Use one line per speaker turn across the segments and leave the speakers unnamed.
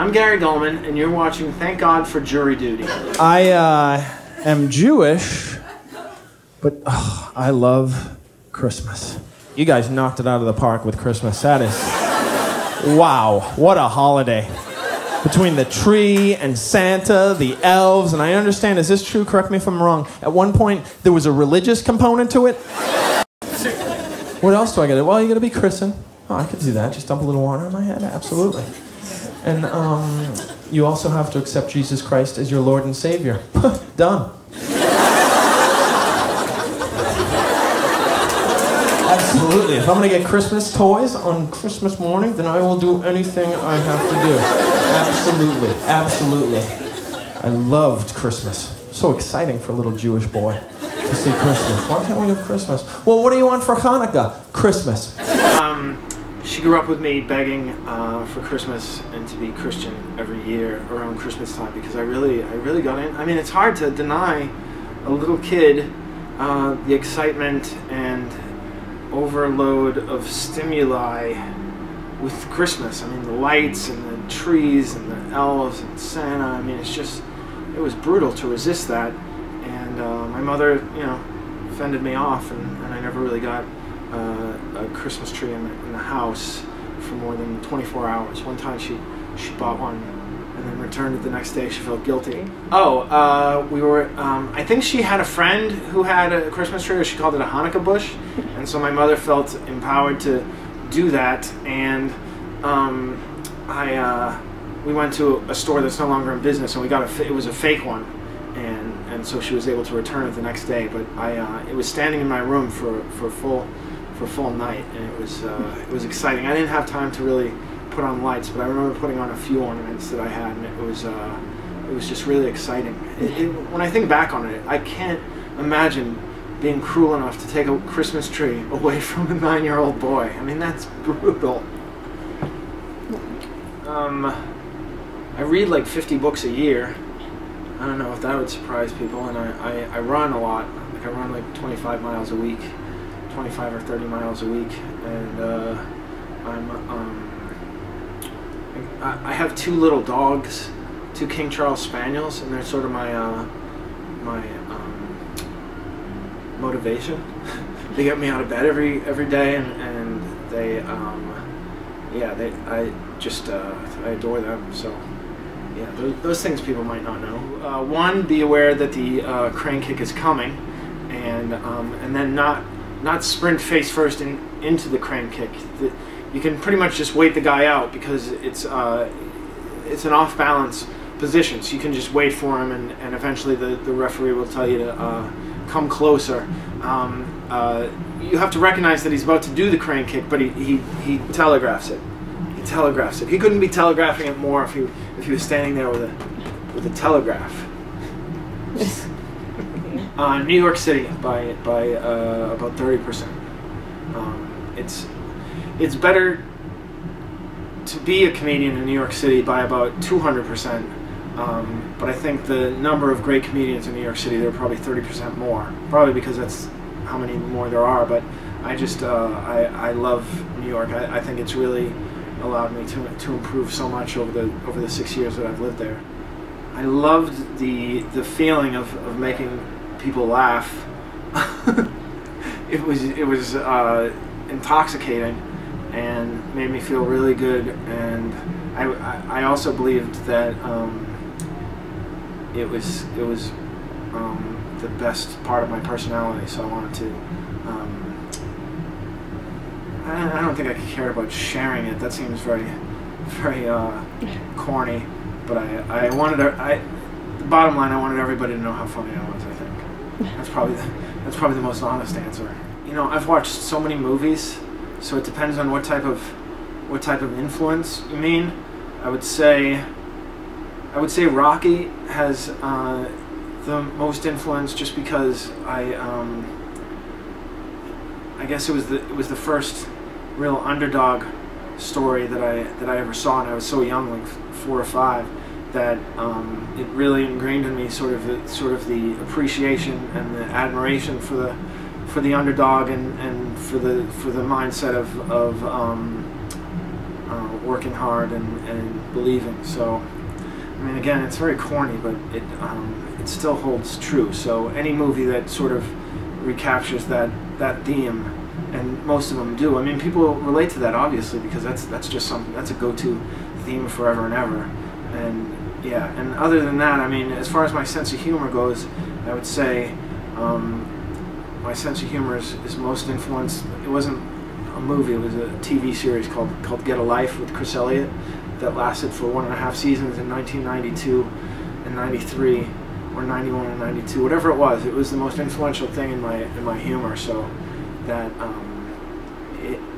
I'm Gary Gulman, and you're watching Thank God for Jury Duty.
I am Jewish, but I love Christmas. You guys knocked it out of the park with Christmas. That is, wow, what a holiday. Between the tree and Santa, the elves, and I understand, is this true? Correct me if I'm wrong. At one point, there was a religious component to it. What else do I gotta do? Well, you gotta be christened. Oh, I could do that. Just dump a little water on my head. Absolutely. And you also have to accept Jesus Christ as your Lord and Savior. Done. Absolutely. If I'm going to get Christmas toys on Christmas morning, then I will do anything I have to do. Absolutely. Absolutely. I loved Christmas. So exciting for a little Jewish boy to see Christmas. Why can't we have Christmas? Well, what do you want for Hanukkah? Christmas.
She grew up with me begging for Christmas and to be Christian every year around Christmas time because I really got in. I mean, it's hard to deny a little kid the excitement and overload of stimuli with Christmas. I mean, the lights and the trees and the elves and Santa. I mean, it was brutal to resist that. And my mother, you know, fended me off, and I never really got a Christmas tree in the house for more than 24 hours. One time she bought one and then returned it the next day. She felt guilty. Oh, we were, I think she had a friend who had a Christmas tree, or she called it a Hanukkah bush, and so my mother felt empowered to do that, and we went to a store that's no longer in business, and we got it was a fake one, and so she was able to return it the next day, but it was standing in my room for a full night, and it was exciting. I didn't have time to really put on lights, but I remember putting on a few ornaments that I had, and it was just really exciting. When I think back on it, I can't imagine being cruel enough to take a Christmas tree away from a 9-year-old boy. I mean, that's brutal. I read like 50 books a year. I don't know if that would surprise people, and I run a lot. Like I run like 25 miles a week, 25 or 30 miles a week, and I have 2 little dogs, 2 King Charles Spaniels, and they're sort of my motivation. They get me out of bed every day, and they I adore them. So yeah, those things people might not know. One, be aware that the crane kick is coming, and then not sprint face first into the crane kick. You can pretty much just wait the guy out because it's an off balance position, so you can just wait for him, and eventually the referee will tell you to come closer. You have to recognize that he's about to do the crane kick, but he telegraphs it. He telegraphs it. He couldn't be telegraphing it more if he was standing there with a telegraph. New York City by about 30%. It's better to be a comedian in New York City by about 200%. But I think the number of great comedians in New York City, there are probably 30% more. Probably because that's how many more there are. But I just I love New York. I think it's really allowed me to improve so much over the 6 years that I've lived there. I loved the feeling of making people laugh. It was intoxicating and made me feel really good, and I also believed that it was the best part of my personality, so I wanted to I don't think I care about sharing it. That seems very corny, but I wanted the bottom line, I wanted everybody to know how funny I was. I think that's probably the most honest answer. You know, I've watched so many movies, so it depends on what type of influence you mean. I would say Rocky has the most influence, just because I guess it was the first real underdog story that I ever saw, and I was so young, like 4 or 5, that it really ingrained in me sort of the appreciation and the admiration for the underdog, and for the mindset working hard and believing. So, I mean, again, it's very corny, but it still holds true. So any movie that sort of recaptures that theme, and most of them do. I mean, people relate to that obviously because that's just something, that's a go-to theme forever and ever. And yeah, and other than that, I mean, as far as my sense of humor goes, I would say my sense of humor is most influenced. It wasn't a movie; it was a TV series called Get a Life with Chris Elliott that lasted for 1.5 seasons in 1992 and 93, or 91 and 92, whatever it was. It was the most influential thing in my humor. So that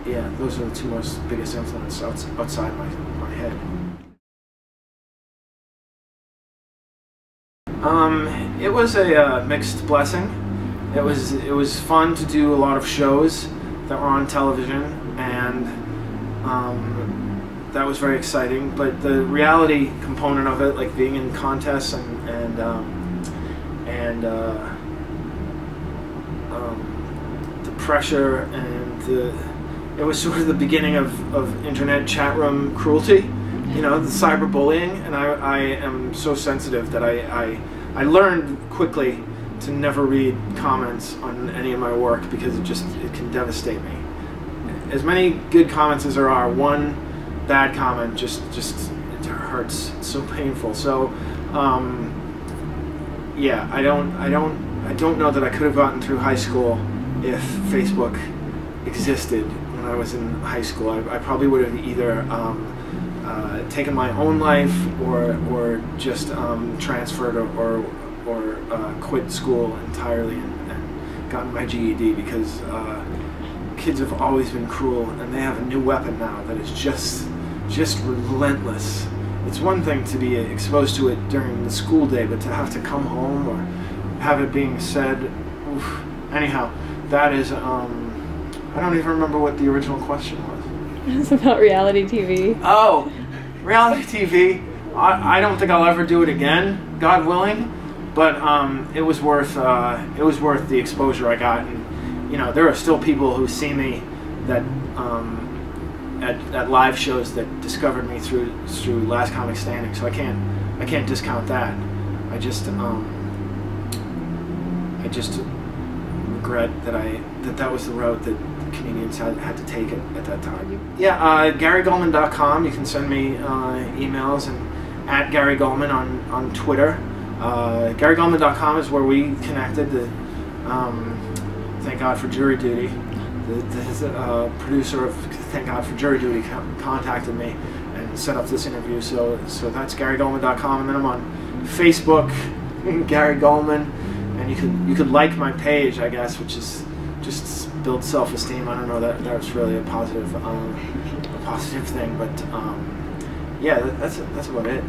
yeah, those are the two most biggest influences outside my head. It was a mixed blessing. It was fun to do a lot of shows that were on television, and that was very exciting. But the reality component of it, like being in contests and the pressure and it was sort of the beginning of internet chat room cruelty, you know, the cyberbullying, and I am so sensitive that I learned quickly to never read comments on any of my work because it can devastate me. As many good comments as there are, one bad comment just it hurts. It's so painful. So yeah, I don't know that I could have gotten through high school if Facebook existed when I was in high school. I probably would have either taken my own life or just transferred or quit school entirely and gotten my GED, because kids have always been cruel, and they have a new weapon now that is just relentless. It's one thing to be exposed to it during the school day, but to have to come home or have it being said, oof. Anyhow, that is, I don't even remember what the original question was.
It's about reality TV.
Oh, reality TV. I don't think I'll ever do it again, God willing. But it was worth the exposure I got, and you know, there are still people who see me that at live shows that discovered me through Last Comic Standing. So I can't discount that. I just regret that was the road that comedians had to take at that time. Yeah, GaryGulman.com. You can send me emails, and at Gary Gulman on Twitter. GaryGulman.com is where we connected. Thank God for Jury Duty. The producer of Thank God for Jury Duty contacted me and set up this interview. So that's GaryGulman.com, and then I'm on Facebook, Gary Gulman, and you could like my page, I guess, which is just build self-esteem. I don't know that that's really a positive thing, but yeah, that's about it.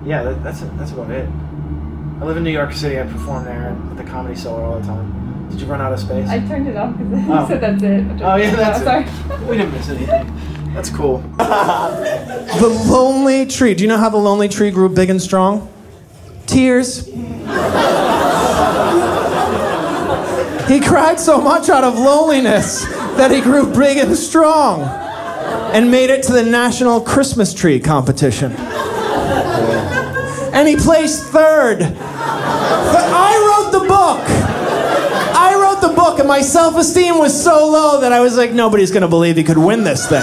Yeah, that's about it. I live in New York City. I perform there at the Comedy Cellar all the time. Did you run out of space?
I turned it off because you said that's it.
Oh yeah, that's it.
Sorry.
We didn't miss anything. That's cool.
The Lonely Tree. Do you know how the Lonely Tree grew big and strong? Tears. He cried so much out of loneliness that he grew big and strong and made it to the National Christmas Tree Competition. And he placed third. But I wrote the book, and my self-esteem was so low that I was like, nobody's gonna believe he could win this thing.